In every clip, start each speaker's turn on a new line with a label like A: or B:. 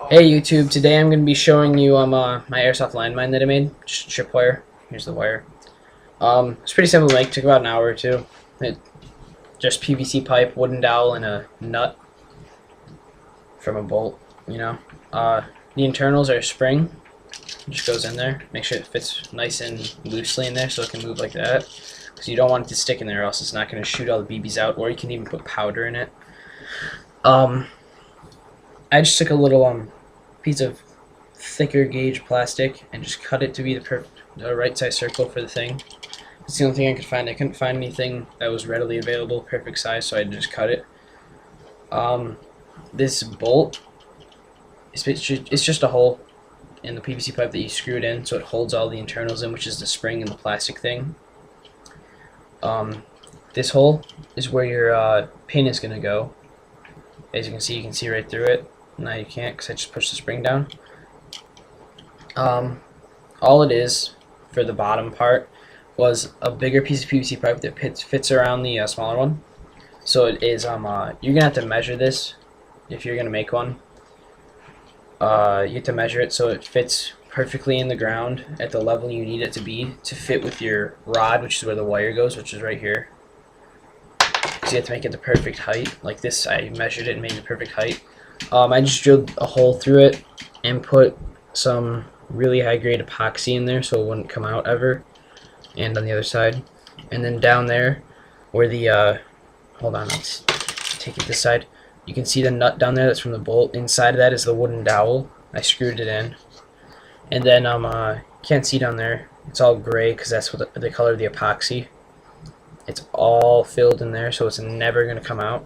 A: Hey YouTube, today I'm going to be showing you my airsoft landmine that I made. Just tripwire. Here's the wire. It's pretty simple to make. Took about an hour or two. Just PVC pipe, wooden dowel, and a nut from a bolt. You know. The internals are a spring. It just goes in there. Make sure it fits nice and loosely in there so it can move like that. Because you don't want it to stick in there, or else it's not going to shoot all the BBs out. Or you can even put powder in it. I just took a little piece of thicker gauge plastic and just cut it to be the right size circle for the thing. It's the only thing I could find. I couldn't find anything that was readily available, perfect size, so I just cut it. This bolt, it's just a hole in the PVC pipe that you screwed in, so it holds all the internals in, which is the spring and the plastic thing. This hole is where your pin is going to go. As you can see right through it. Now you can't because I just pushed the spring down. All it is for the bottom part was a bigger piece of PVC pipe that fits around the smaller one. So it is you're gonna have to measure this if you're gonna make one. You have to measure it so it fits perfectly in the ground at the level you need it to be to fit with your rod, which is where the wire goes, which is right here. So you have to make it the perfect height. Like this, I measured it and made it the perfect height. I just drilled a hole through it and put some really high grade epoxy in there so it wouldn't come out ever, and on the other side. And then down there where the hold on, let's take it this side. You can see the nut down there that's from the bolt. Inside of that is the wooden dowel. I screwed it in. And then can't see down there, it's all gray because that's what the color of the epoxy. It's all filled in there, so it's never going to come out.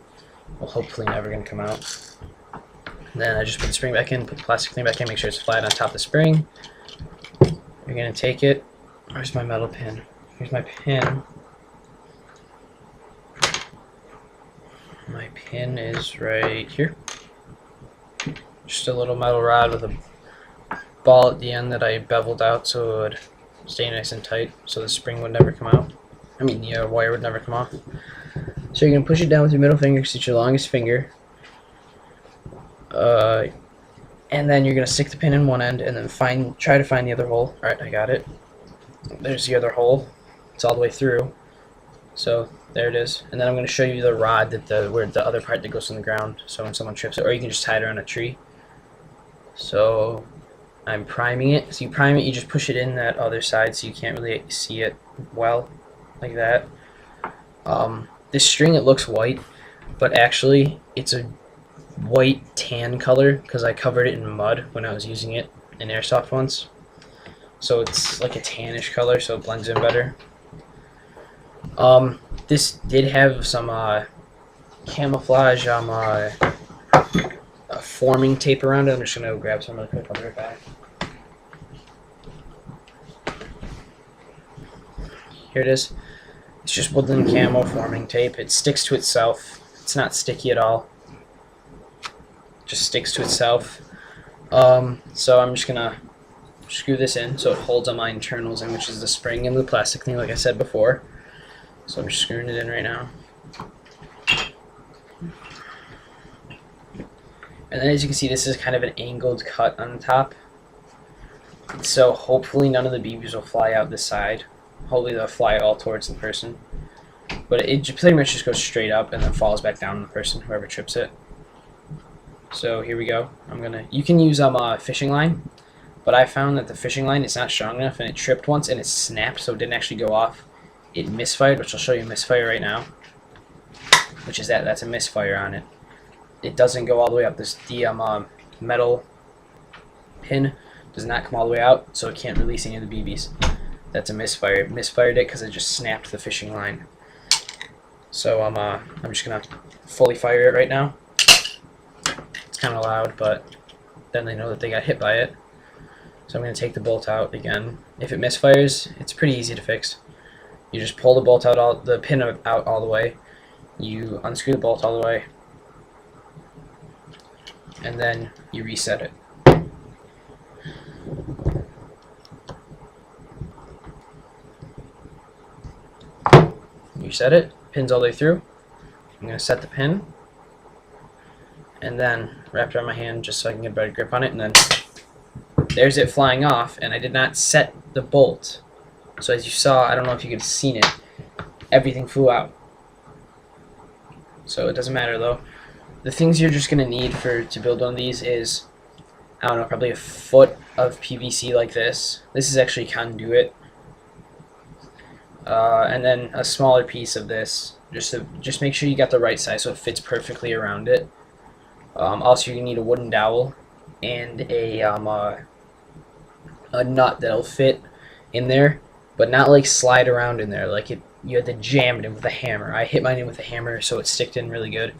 A: Well, hopefully never going to come out. Then I just put the spring back in, put the plastic thing back in, make sure it's flat on top of the spring. You're going to take it. Where's my metal pin? Here's my pin. My pin is right here. Just a little metal rod with a ball at the end that I beveled out so it would stay nice and tight so the spring would never come out. I mean, the wire would never come off. So you're going to push it down with your middle finger because it's your longest finger. And then you're going to stick the pin in one end and then try to find the other hole. Alright, I got it. There's the other hole. It's all the way through. So there it is. And then I'm going to show you the rod where the other part that goes in the ground, so when someone trips it, or you can just tie it around a tree. So I'm priming it. So you prime it, you just push it in that other side so you can't really see it well, like that. This string, it looks white, but actually it's a white tan color because I covered it in mud when I was using it in airsoft once. So it's like a tannish color, so it blends in better. This did have some camouflage forming tape around it. I'm just gonna go grab some really quick. I'll be right back. Here it is. It's just woodland camo forming tape. It sticks to itself. It's not sticky at all. Just sticks to itself. So I'm just gonna screw this in so it holds on my internals in, which is the spring and the plastic thing, like I said before. So I'm just screwing it in right now. And then as you can see, this is kind of an angled cut on the top. So hopefully none of the BBs will fly out this side. Hopefully they'll fly all towards the person. But it pretty much just goes straight up and then falls back down on the person, whoever trips it. So here we go. You can use fishing line, but I found that the fishing line is not strong enough and it tripped once and it snapped, so it didn't actually go off. It misfired, which I'll show you a misfire right now. Which is that's a misfire on it. It doesn't go all the way up. The metal pin does not come all the way out, so it can't release any of the BBs. That's a misfire. It misfired it because it just snapped the fishing line. So I'm just gonna fully fire it right now. It's kind of loud, but then they know that they got hit by it. So I'm going to take the bolt out again. If it misfires, it's pretty easy to fix. You just pull the bolt out, the pin out all the way. You unscrew the bolt all the way, and then you reset it. You set it. Pin's all the way through. I'm going to set the pin. and then wrap it around my hand just so I can get a better grip on it, and then there's it flying off, and I did not set the bolt. So as you saw, I don't know if you could have seen it, everything flew out. So it doesn't matter though. The things you're just going to need to build one of these is, I don't know, probably a foot of PVC like this. This is actually conduit. And then a smaller piece of this, just make sure you got the right size so it fits perfectly around it. Also, you need a wooden dowel and a nut that'll fit in there, but not like slide around in there. Like you had to jam it in with a hammer. I hit mine in with a hammer so it sticked in really good.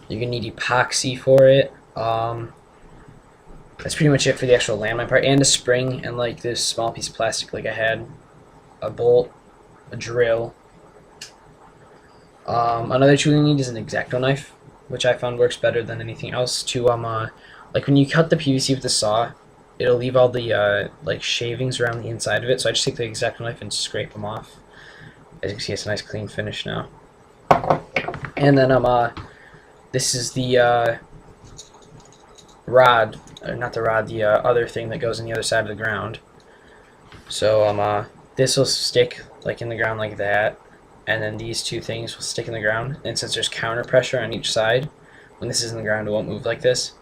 A: You're gonna need epoxy for it. That's pretty much it for the actual landmine part, and a spring and like this small piece of plastic like I had, a bolt, a drill. Another tool you need is an X-Acto knife, which I found works better than anything else to like when you cut the PVC with the saw, it'll leave all the like shavings around the inside of it, so I just take the X-Acto knife and scrape them off. As you can see, it's a nice clean finish now. And then this is the rod, or not the rod, the other thing that goes on the other side of the ground. So this will stick like in the ground like that, and then these two things will stick in the ground. And since there's counter pressure on each side, when this is in the ground, it won't move like this.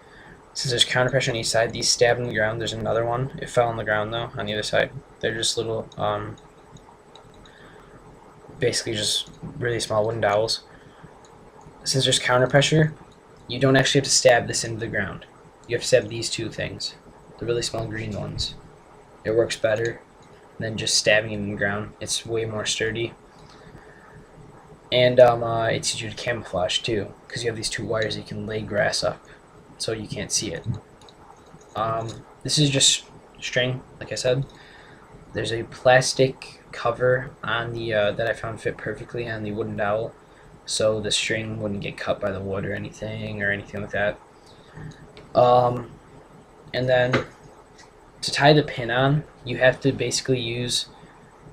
A: Since there's counter pressure on each side, these stab in the ground. There's another one. It fell on the ground though on the other side. They're just little, basically just really small wooden dowels. Since there's counter pressure, you don't actually have to stab this into the ground. You have to stab these two things, the really small green ones. It works better than just stabbing it in the ground. It's way more sturdy. And it's easier to camouflage too, because you have these two wires that you can lay grass up so you can't see it. This is just string, like I said. There's a plastic cover on the that I found fit perfectly on the wooden dowel, so the string wouldn't get cut by the wood or anything like that. And then to tie the pin on, you have to basically use,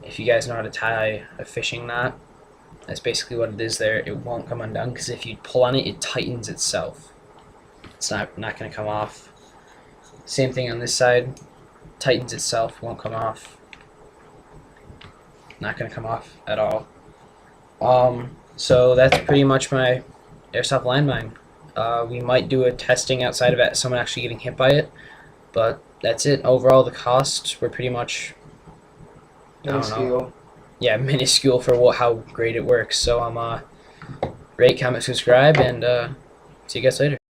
A: if you guys know how to tie a fishing knot, that's basically what it is there. It won't come undone because if you pull on it, it tightens itself. It's not going to come off. Same thing on this side, tightens itself, won't come off. Not going to come off at all. So that's pretty much my airsoft landmine. We might do a testing outside of it, someone actually getting hit by it, but that's it. Overall, the costs were pretty much, I don't know. Yeah, minuscule for how great it works. So rate, comment, subscribe, and see you guys later.